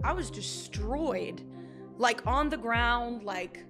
I was destroyed, like on the ground, like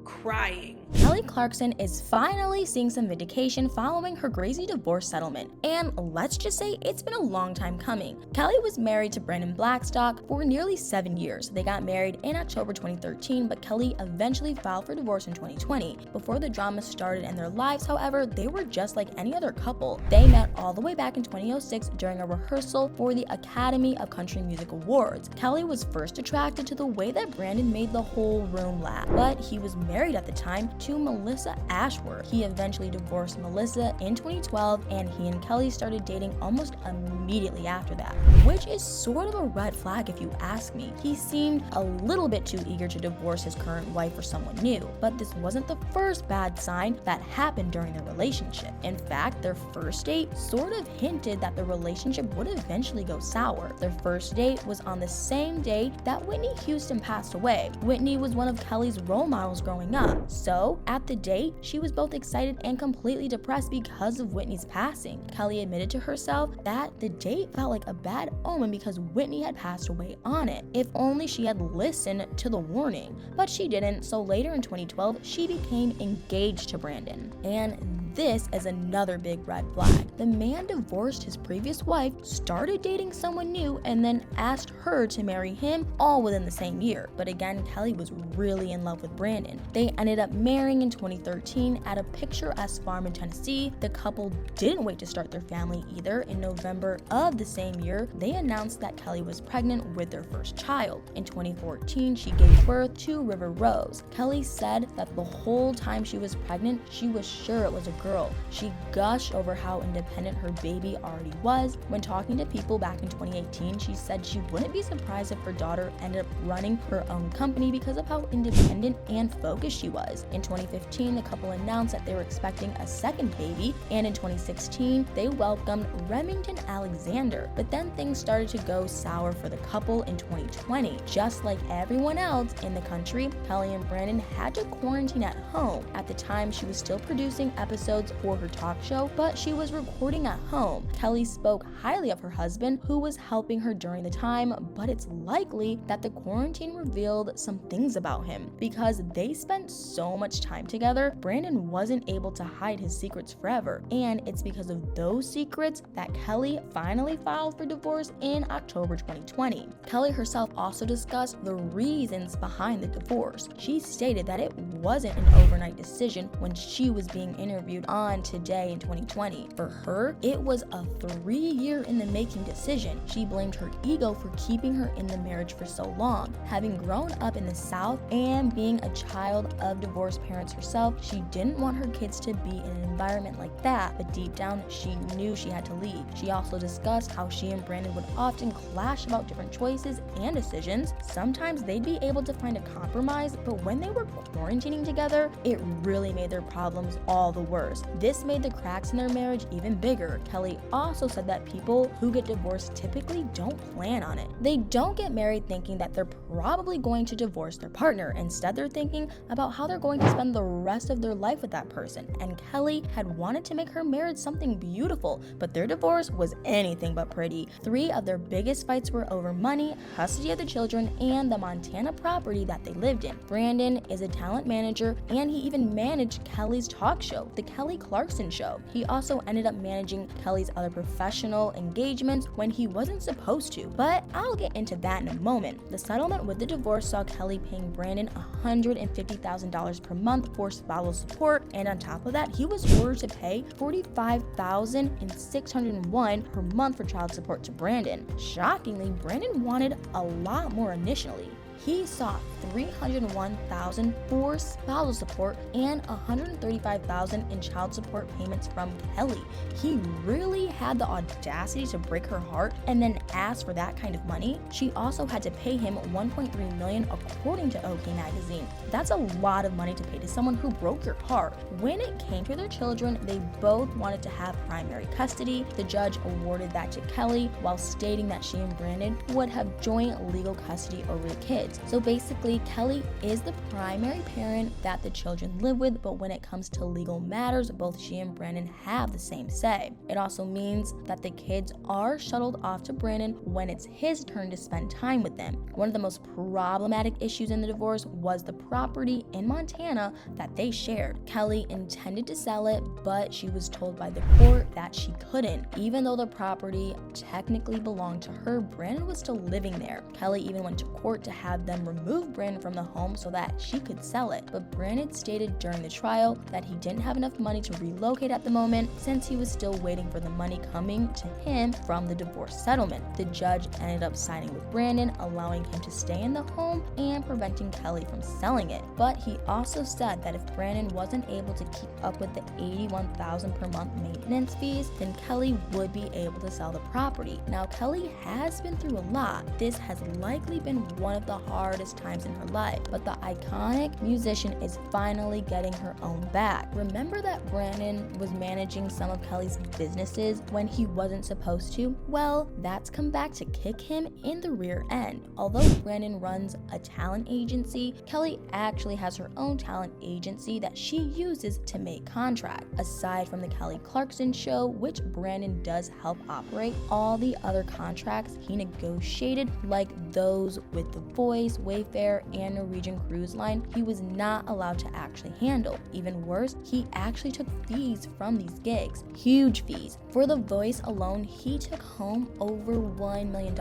crying. Kelly Clarkson is finally seeing some vindication following her crazy divorce settlement, and let's just say it's been a long time coming. Kelly was married to Brandon Blackstock for nearly 7 years. They got married in October 2013, but Kelly eventually filed for divorce in 2020. Before the drama started in their lives, however, they were just like any other couple. They met all the way back in 2006 during a rehearsal for the Academy of Country Music Awards. Kelly was first attracted to the way that Brandon made the whole room laugh, but he was married at the time to Melissa Ashworth. He eventually divorced Melissa in 2012, and he and Kelly started dating almost immediately after that, which is sort of a red flag if you ask me. He seemed a little bit too eager to divorce his current wife for someone new, but this wasn't the first bad sign that happened during their relationship. In fact, their first date sort of hinted that the relationship would eventually go sour. Their first date was on the same day that Whitney Houston passed away. Whitney was one of Kelly's role models growing up, so at the date, she was both excited and completely depressed because of Whitney's passing. Kelly admitted to herself that the date felt like a bad omen because Whitney had passed away on it. If only she had listened to the warning, but she didn't, so later in 2012, she became engaged to Brandon. And this is another big red flag. The man divorced his previous wife, started dating someone new, and then asked her to marry him all within the same year. But again, Kelly was really in love with Brandon. They ended up marrying in 2013 at a picturesque farm in Tennessee. The couple didn't wait to start their family either. In November of the same year, they announced that Kelly was pregnant with their first child. In 2014, she gave birth to River Rose. Kelly said that the whole time she was pregnant, she was sure it was a girl. She gushed over how independent her baby already was. When talking to people back in 2018, she said she wouldn't be surprised if her daughter ended up running her own company because of how independent and focused she was. In 2015, the couple announced that they were expecting a second baby, and in 2016, they welcomed Remington Alexander. But then things started to go sour for the couple in 2020. Just like everyone else in the country, Kelly and Brandon had to quarantine at home. At the time, she was still producing episodes for her talk show, but she was recording at home. Kelly spoke highly of her husband, who was helping her during the time, but it's likely that the quarantine revealed some things about him. Because they spent so much time together, Brandon wasn't able to hide his secrets forever, and it's because of those secrets that Kelly finally filed for divorce in October 2020. Kelly herself also discussed the reasons behind the divorce. She stated that it wasn't an overnight decision when she was being interviewed on Today in 2020. For her, it was a 3-year in the making decision. She blamed her ego for keeping her in the marriage for so long. Having grown up in the South and being a child of divorced parents herself, she didn't want her kids to be in an environment like that, but deep down, she knew she had to leave. She also discussed how she and Brandon would often clash about different choices and decisions. Sometimes they'd be able to find a compromise, but when they were quarantining together, it really made their problems all the worse. This made the cracks in their marriage even bigger. Kelly also said that people who get divorced typically don't plan on it. They don't get married thinking that they're probably going to divorce their partner. Instead, they're thinking about how they're going to spend the rest of their life with that person. And Kelly had wanted to make her marriage something beautiful, but their divorce was anything but pretty. 3 of their biggest fights were over money, custody of the children, and the Montana property that they lived in. Brandon is a talent manager, and he even managed Kelly's talk show, The Kelly Clarkson Show. He also ended up managing Kelly's other professional engagements when he wasn't supposed to, but I'll get into that in a moment. The settlement with the divorce saw Kelly paying Brandon $150,000 per month for spousal support, and on top of that, he was ordered to pay $45,601 per month for child support to Brandon. Shockingly, Brandon wanted a lot more initially. He sought $301,000 for spousal support and $135,000 in child support payments from Kelly. He really had the audacity to break her heart and then ask for that kind of money. She also had to pay him $1.3 million according to OK Magazine. That's a lot of money to pay to someone who broke your heart. When it came to their children, they both wanted to have primary custody. The judge awarded that to Kelly while stating that she and Brandon would have joint legal custody over the kids. kids. So basically, Kelly is the primary parent that the children live with, but when it comes to legal matters, both she and Brandon have the same say. It also means that the kids are shuttled off to Brandon when it's his turn to spend time with them. One of the most problematic issues in the divorce was the property in Montana that they shared. Kelly intended to sell it, but she was told by the court that she couldn't. Even though the property technically belonged to her, Brandon was still living there. Kelly even went to court to have them remove Brandon from the home so that she could sell it. But Brandon stated during the trial that he didn't have enough money to relocate at the moment since he was still waiting for the money coming to him from the divorce settlement. The judge ended up siding with Brandon, allowing him to stay in the home and preventing Kelly from selling it. But he also said that if Brandon wasn't able to keep up with the $81,000 per month maintenance fees, then Kelly would be able to sell the property. Now, Kelly has been through a lot. This has likely been one of the hardest times in her life, but the iconic musician is finally getting her own back. Remember that Brandon was managing some of Kelly's businesses when he wasn't supposed to? Well, that's come back to kick him in the rear end. Although Brandon runs a talent agency, Kelly actually has her own talent agency that she uses to make contracts. Aside from the Kelly Clarkson show, which Brandon does help operate, all the other contracts he negotiated, like those with The Voice, Wayfair, and Norwegian Cruise Line, he was not allowed to actually handle. Even worse, he actually took fees from these gigs, huge fees. For The Voice alone, he took home over $1 million.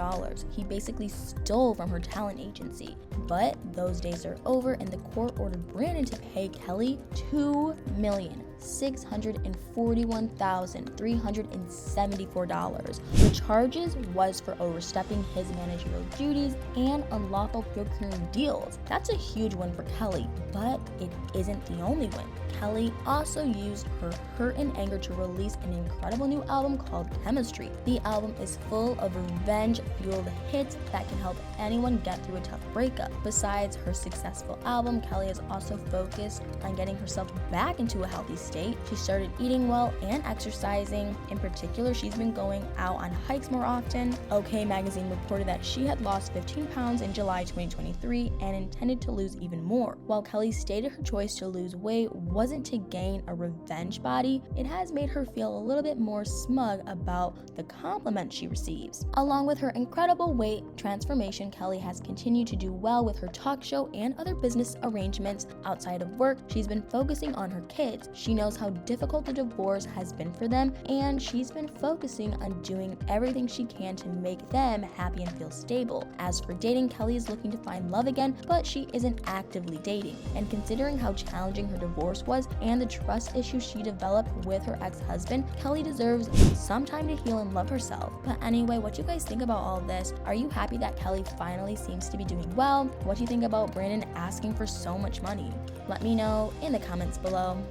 He basically stole from her talent agency. But those days are over, and the court ordered Brandon to pay Kelly $2,641,374. The charges was for overstepping his managerial duties and unlawful procuring deals. That's a huge one for Kelly, but it isn't the only one. Kelly also used her hurt and anger to release an incredible new album called Chemistry. The album is full of revenge-fueled hits that can help anyone get through a tough breakup. Besides her successful album, Kelly has also focused on getting herself back into a healthy state. She started eating well and exercising. In particular, she's been going out on hikes more often. OK Magazine reported that she had lost 15 pounds in July 2023 and intended to lose even more. While Kelly stated her choice to lose weight wasn't to gain a revenge body, it has made her feel a little bit more smug about the compliments she receives. Along with her incredible weight transformation, Kelly has continued to do well with her talk show and other business arrangements. Outside of work, she's been focusing on her kids. She knows how difficult the divorce has been for them, and she's been focusing on doing everything she can to make them happy and feel stable. As for dating, Kelly is looking to find love again, but she isn't actively dating. And considering how challenging her divorce was and the trust issues she developed with her ex-husband, Kelly deserves some time to heal and love herself. But anyway, what do you guys think about all of this? Are you happy that Kelly finally seems to be doing well? What do you think about Brandon asking for so much money? Let me know in the comments below.